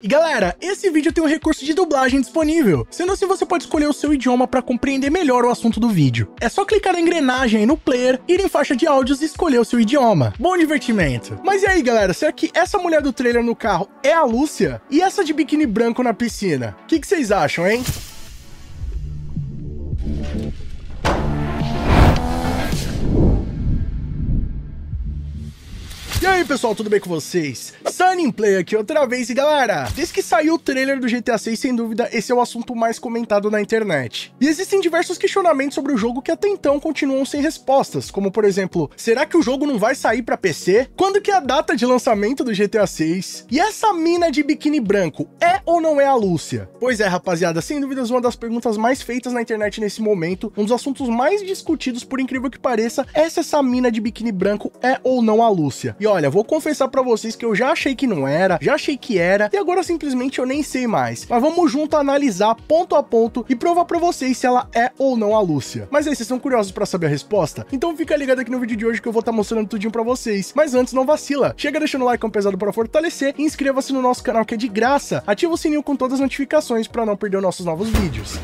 E galera, esse vídeo tem um recurso de dublagem disponível, sendo assim você pode escolher o seu idioma para compreender melhor o assunto do vídeo. É só clicar na engrenagem aí no player, ir em faixa de áudios e escolher o seu idioma. Bom divertimento! Mas e aí galera, será que essa mulher do trailer no carro é a Lúcia? E essa de biquíni branco na piscina? O que vocês acham, hein? E aí pessoal, tudo bem com vocês? Sunnyplay aqui outra vez e galera, desde que saiu o trailer do GTA 6, sem dúvida, esse é o assunto mais comentado na internet. E existem diversos questionamentos sobre o jogo que até então continuam sem respostas, como por exemplo, será que o jogo não vai sair pra PC? Quando que é a data de lançamento do GTA 6? E essa mina de biquíni branco, é ou não é a Lúcia? Pois é rapaziada, sem dúvidas uma das perguntas mais feitas na internet nesse momento, um dos assuntos mais discutidos por incrível que pareça, é se essa mina de biquíni branco é ou não a Lúcia. E olha, vou confessar pra vocês que eu já achei que não era, já achei que era, e agora simplesmente eu nem sei mais. Mas vamos junto analisar ponto a ponto e provar pra vocês se ela é ou não a Lúcia. Mas aí, vocês estão curiosos pra saber a resposta? Então fica ligado aqui no vídeo de hoje que eu vou estar mostrando tudinho pra vocês. Mas antes, não vacila, chega deixando o like pesado pra fortalecer e inscreva-se no nosso canal que é de graça. Ativa o sininho com todas as notificações pra não perder os nossos novos vídeos.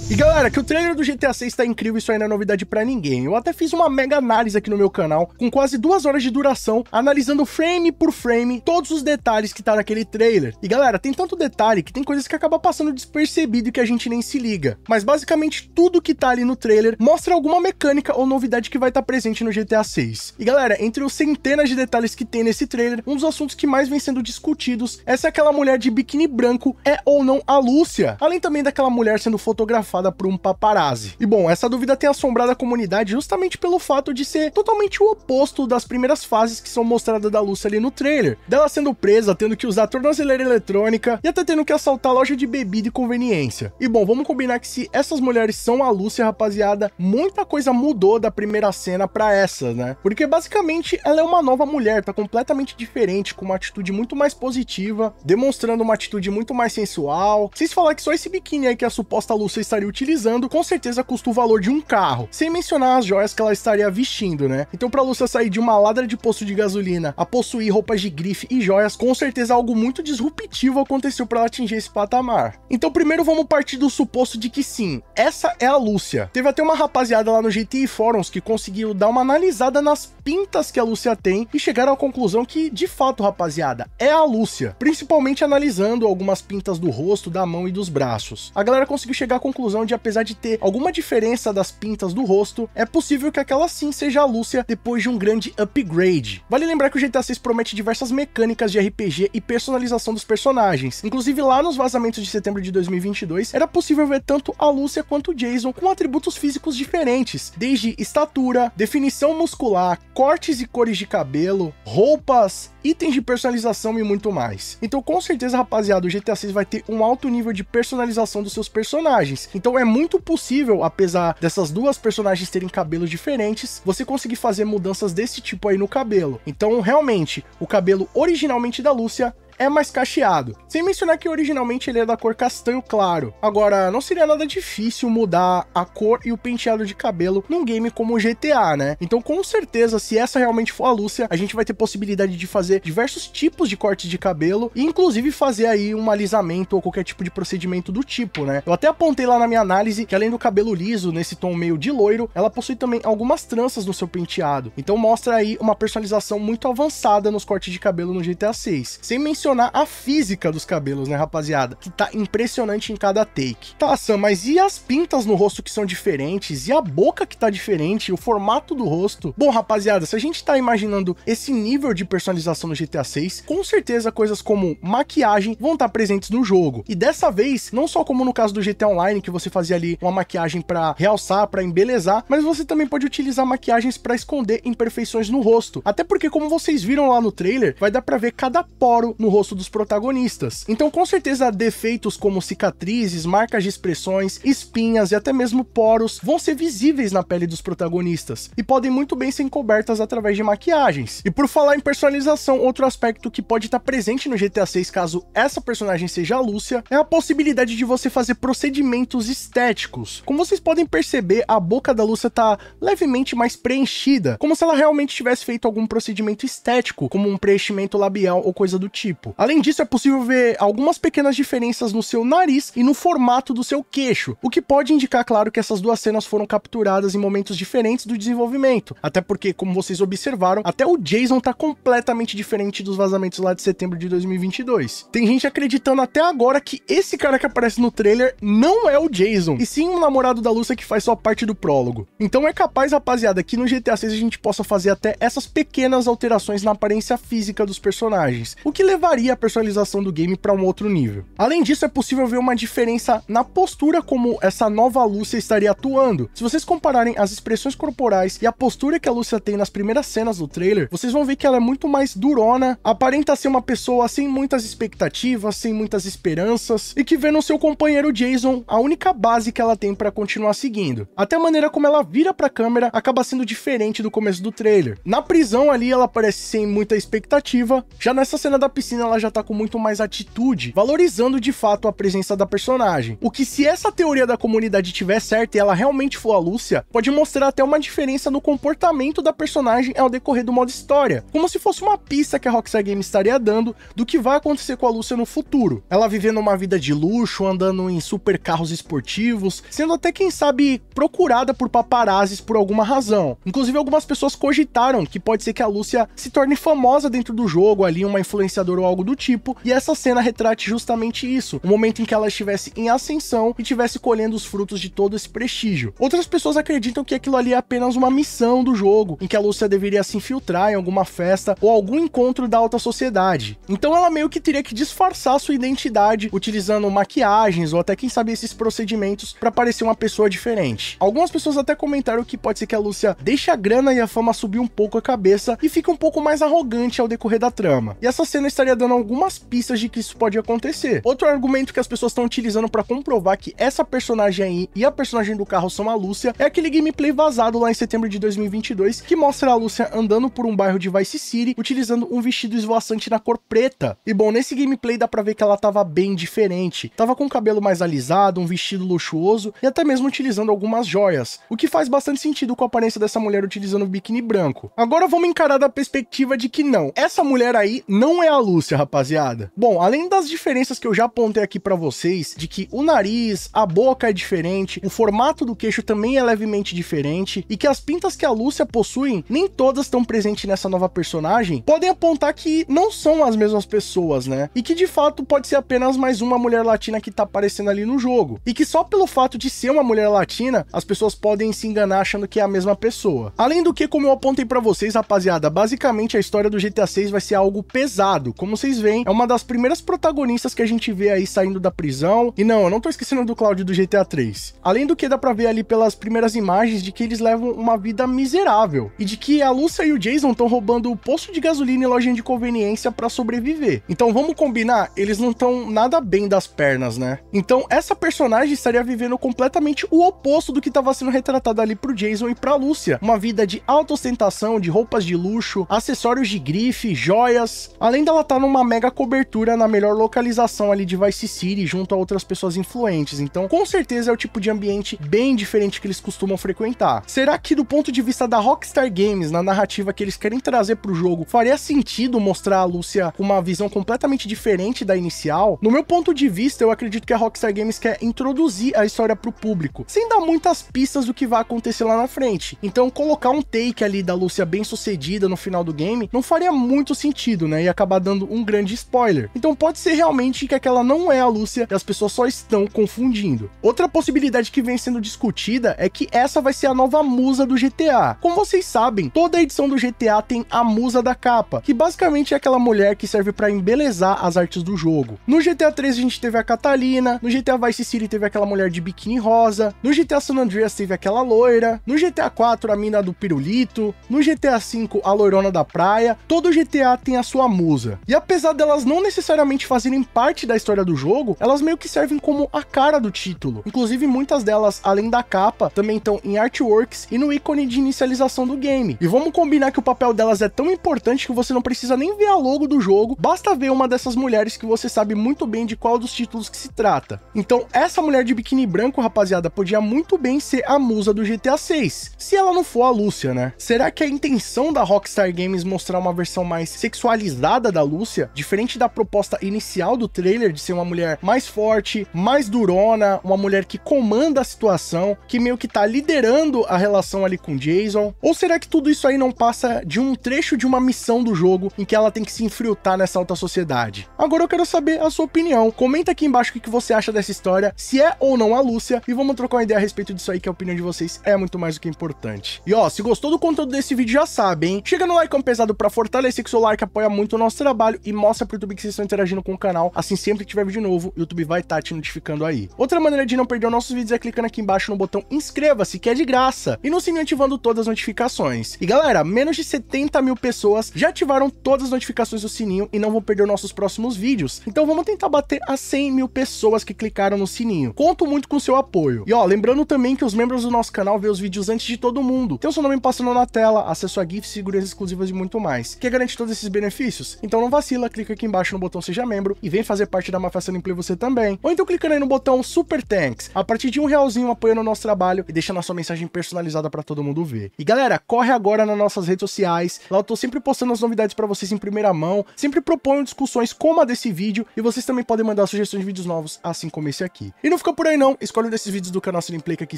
E galera, que o trailer do GTA 6 tá incrível, isso aí não é novidade pra ninguém. Eu até fiz uma mega análise aqui no meu canal, com quase 2 horas de duração, analisando frame por frame, todos os detalhes que tá naquele trailer. E galera, tem tanto detalhe que tem coisas que acabam passando despercebido e que a gente nem se liga. Mas basicamente tudo que tá ali no trailer mostra alguma mecânica ou novidade que vai estar presente no GTA 6. E galera, entre os centenas de detalhes que tem nesse trailer, um dos assuntos que mais vem sendo discutidos é se aquela mulher de biquíni branco é ou não a Lúcia. Além também daquela mulher sendo fotografada por um paparazzi. E bom, essa dúvida tem assombrado a comunidade justamente pelo fato de ser totalmente o oposto das primeiras fases que são mostradas da Lúcia ali no trailer. Dela sendo presa, tendo que usar tornozeleira eletrônica e até tendo que assaltar a loja de bebida e conveniência. E bom, vamos combinar que se essas mulheres são a Lúcia, rapaziada, muita coisa mudou da primeira cena pra essa, né? Porque basicamente ela é uma nova mulher, tá completamente diferente, com uma atitude muito mais positiva, demonstrando uma atitude muito mais sensual. Vocês falar que só esse biquíni aí que a suposta Lúcia estaria utilizando, com certeza custa o valor de um carro, sem mencionar as joias que ela estaria vestindo, né? Então pra Lúcia sair de uma ladra de posto de gasolina a possuir roupas de grife e joias, com certeza algo muito disruptivo aconteceu pra ela atingir esse patamar. Então primeiro vamos partir do suposto de que sim, essa é a Lúcia. Teve até uma rapaziada lá no GTI Forums que conseguiu dar uma analisada nas pintas que a Lúcia tem e chegaram à conclusão que, de fato, rapaziada, é a Lúcia, principalmente analisando algumas pintas do rosto, da mão e dos braços. A galera conseguiu chegar à conclusão de, apesar de ter alguma diferença das pintas do rosto, é possível que aquela sim seja a Lúcia depois de um grande upgrade. Vale lembrar que o GTA 6 promete diversas mecânicas de RPG e personalização dos personagens. Inclusive lá nos vazamentos de setembro de 2022, era possível ver tanto a Lúcia quanto o Jason com atributos físicos diferentes, desde estatura, definição muscular, cortes e cores de cabelo, roupas, itens de personalização e muito mais. Então com certeza, rapaziada, o GTA 6 vai ter um alto nível de personalização dos seus personagens. Então é muito possível, apesar dessas duas personagens terem cabelos diferentes, você conseguir fazer mudanças desse tipo aí no cabelo. Então realmente, o cabelo originalmente da Lúcia é mais cacheado, sem mencionar que originalmente ele é da cor castanho claro. Agora, não seria nada difícil mudar a cor e o penteado de cabelo num game como o GTA, né? Então com certeza, se essa realmente for a Lúcia, a gente vai ter possibilidade de fazer diversos tipos de cortes de cabelo e inclusive fazer aí um alisamento ou qualquer tipo de procedimento do tipo, né? Eu até apontei lá na minha análise que além do cabelo liso, nesse tom meio de loiro, ela possui também algumas tranças no seu penteado. Então mostra aí uma personalização muito avançada nos cortes de cabelo no GTA 6, sem mencionar a física dos cabelos, né, rapaziada? Que tá impressionante em cada take. Tá, Sam, mas e as pintas no rosto que são diferentes? E a boca que tá diferente? O formato do rosto? Bom, rapaziada, se a gente tá imaginando esse nível de personalização no GTA 6, com certeza coisas como maquiagem vão estar presentes no jogo. E dessa vez, não só como no caso do GTA Online, que você fazia ali uma maquiagem pra realçar, pra embelezar, mas você também pode utilizar maquiagens pra esconder imperfeições no rosto. Até porque, como vocês viram lá no trailer, vai dar pra ver cada poro no rosto dos protagonistas. Então com certeza defeitos como cicatrizes, marcas de expressões, espinhas e até mesmo poros vão ser visíveis na pele dos protagonistas e podem muito bem ser encobertas através de maquiagens. E por falar em personalização, outro aspecto que pode estar presente no GTA 6 caso essa personagem seja a Lúcia é a possibilidade de você fazer procedimentos estéticos. Como vocês podem perceber, a boca da Lúcia tá levemente mais preenchida, como se ela realmente tivesse feito algum procedimento estético, como um preenchimento labial ou coisa do tipo. corpo. Além disso, é possível ver algumas pequenas diferenças no seu nariz e no formato do seu queixo, o que pode indicar, claro, que essas duas cenas foram capturadas em momentos diferentes do desenvolvimento, até porque, como vocês observaram, até o Jason tá completamente diferente dos vazamentos lá de setembro de 2022. Tem gente acreditando até agora que esse cara que aparece no trailer não é o Jason, e sim um namorado da Lúcia que faz só parte do prólogo. Então é capaz, rapaziada, que no GTA 6 a gente possa fazer até essas pequenas alterações na aparência física dos personagens, o que levaria a personalização do game para um outro nível. Além disso, é possível ver uma diferença na postura como essa nova Lúcia estaria atuando. Se vocês compararem as expressões corporais e a postura que a Lúcia tem nas primeiras cenas do trailer, vocês vão ver que ela é muito mais durona, aparenta ser uma pessoa sem muitas expectativas, sem muitas esperanças, e que vê no seu companheiro Jason a única base que ela tem para continuar seguindo. Até a maneira como ela vira pra câmera acaba sendo diferente do começo do trailer. Na prisão ali ela parece sem muita expectativa, já nessa cena da piscina ela já tá com muito mais atitude, valorizando de fato a presença da personagem. O que, se essa teoria da comunidade tiver certa e ela realmente for a Lúcia, pode mostrar até uma diferença no comportamento da personagem ao decorrer do modo história, como se fosse uma pista que a Rockstar Games estaria dando do que vai acontecer com a Lúcia no futuro. Ela vivendo uma vida de luxo, andando em super carros esportivos, sendo até, quem sabe, procurada por paparazzis por alguma razão. Inclusive, algumas pessoas cogitaram que pode ser que a Lúcia se torne famosa dentro do jogo, ali uma influenciadora ou algo do tipo, e essa cena retrate justamente isso, o momento em que ela estivesse em ascensão e estivesse colhendo os frutos de todo esse prestígio. Outras pessoas acreditam que aquilo ali é apenas uma missão do jogo, em que a Lúcia deveria se infiltrar em alguma festa ou algum encontro da alta sociedade. Então ela meio que teria que disfarçar sua identidade, utilizando maquiagens ou até, quem sabe, esses procedimentos para parecer uma pessoa diferente. Algumas pessoas até comentaram que pode ser que a Lúcia deixe a grana e a fama subir um pouco a cabeça e fique um pouco mais arrogante ao decorrer da trama. E essa cena estaria dando algumas pistas de que isso pode acontecer. Outro argumento que as pessoas estão utilizando para comprovar que essa personagem aí e a personagem do carro são a Lúcia é aquele gameplay vazado lá em setembro de 2022 que mostra a Lúcia andando por um bairro de Vice City utilizando um vestido esvoaçante na cor preta. E bom, nesse gameplay dá pra ver que ela tava bem diferente. Tava com o cabelo mais alisado, um vestido luxuoso e até mesmo utilizando algumas joias, o que faz bastante sentido com a aparência dessa mulher utilizando o biquíni branco. Agora vamos encarar da perspectiva de que não, essa mulher aí não é a Lúcia, rapaziada. Bom, além das diferenças que eu já apontei aqui pra vocês, de que o nariz, a boca é diferente, o formato do queixo também é levemente diferente, e que as pintas que a Lúcia possui, nem todas estão presentes nessa nova personagem, podem apontar que não são as mesmas pessoas, né? E que de fato pode ser apenas mais uma mulher latina que tá aparecendo ali no jogo. E que só pelo fato de ser uma mulher latina, as pessoas podem se enganar achando que é a mesma pessoa. Além do que, como eu apontei pra vocês, rapaziada, basicamente a história do GTA 6 vai ser algo pesado. Como vocês veem, é uma das primeiras protagonistas que a gente vê aí saindo da prisão. E não, eu não tô esquecendo do Cláudio do GTA 3. Além do que, dá pra ver ali pelas primeiras imagens de que eles levam uma vida miserável. E de que a Lúcia e o Jason estão roubando o posto de gasolina e loja de conveniência pra sobreviver. Então vamos combinar, eles não estão nada bem das pernas, né? Então essa personagem estaria vivendo completamente o oposto do que estava sendo retratado ali pro Jason e pra Lúcia. Uma vida de alta ostentação, de roupas de luxo, acessórios de grife, joias, além dela estar numa mega cobertura na melhor localização ali de Vice City, junto a outras pessoas influentes. Então com certeza é o tipo de ambiente bem diferente que eles costumam frequentar. Será que do ponto de vista da Rockstar Games, na narrativa que eles querem trazer pro jogo, faria sentido mostrar a Lúcia com uma visão completamente diferente da inicial? No meu ponto de vista, eu acredito que a Rockstar Games quer introduzir a história pro público, sem dar muitas pistas do que vai acontecer lá na frente. Então colocar um take ali da Lúcia bem sucedida no final do game não faria muito sentido, né? E acabar dando um grande spoiler. Então pode ser realmente que aquela não é a Lúcia e as pessoas só estão confundindo. Outra possibilidade que vem sendo discutida é que essa vai ser a nova musa do GTA. Como vocês sabem, toda edição do GTA tem a musa da capa, que basicamente é aquela mulher que serve para embelezar as artes do jogo. No GTA 3 a gente teve a Catalina, no GTA Vice City teve aquela mulher de biquíni rosa, no GTA San Andreas teve aquela loira, no GTA 4 a mina do pirulito, no GTA 5 a loirona da praia. Todo GTA tem a sua musa. E apesar delas não necessariamente fazerem parte da história do jogo, elas meio que servem como a cara do título. Inclusive muitas delas, além da capa, também estão em artworks e no ícone de inicialização do game. E vamos combinar que o papel delas é tão importante que você não precisa nem ver a logo do jogo, basta ver uma dessas mulheres que você sabe muito bem de qual dos títulos que se trata. Então essa mulher de biquíni branco, rapaziada, podia muito bem ser a musa do GTA 6, se ela não for a Lúcia, né? Será que a intenção da Rockstar Games mostrar uma versão mais sexualizada da Lúcia Lúcia, diferente da proposta inicial do trailer de ser uma mulher mais forte, mais durona, uma mulher que comanda a situação, que meio que tá liderando a relação ali com Jason? Ou será que tudo isso aí não passa de um trecho de uma missão do jogo em que ela tem que se infiltrar nessa alta sociedade? Agora eu quero saber a sua opinião. Comenta aqui embaixo o que você acha dessa história, se é ou não a Lúcia, e vamos trocar uma ideia a respeito disso aí, que a opinião de vocês é muito mais do que importante. E ó, se gostou do conteúdo desse vídeo, já sabe, hein? Chega no like pesado pra fortalecer, que seu like apoia muito o nosso trabalho e mostra pro YouTube que vocês estão interagindo com o canal. Assim, sempre que tiver vídeo novo, o YouTube vai estar te notificando aí. Outra maneira de não perder os nossos vídeos é clicando aqui embaixo no botão inscreva-se, que é de graça, e no sininho ativando todas as notificações. E galera, menos de 70 mil pessoas já ativaram todas as notificações do sininho e não vão perder os nossos próximos vídeos. Então vamos tentar bater as 100 mil pessoas que clicaram no sininho. Conto muito com o seu apoio. E ó, lembrando também que os membros do nosso canal vê os vídeos antes de todo mundo. Tem o seu nome passando na tela, acesso a GIFs, seguranças exclusivas e muito mais. Quer garantir todos esses benefícios? Então não vacila, clica aqui embaixo no botão seja membro e vem fazer parte da Máfia Sunny Play você também. Ou então clicando aí no botão Super Thanks, a partir de R$1 apoiando o nosso trabalho e deixando a sua mensagem personalizada para todo mundo ver. E galera, corre agora nas nossas redes sociais, lá eu tô sempre postando as novidades para vocês em primeira mão, sempre proponho discussões como a desse vídeo e vocês também podem mandar sugestões de vídeos novos, assim como esse aqui. E não fica por aí não, escolhe um desses vídeos do canal Sunny Play que aqui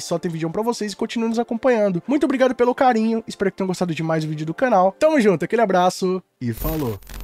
só tem vídeo para vocês e continue nos acompanhando. Muito obrigado pelo carinho, espero que tenham gostado demais do vídeo do canal. Tamo junto, aquele abraço e falou!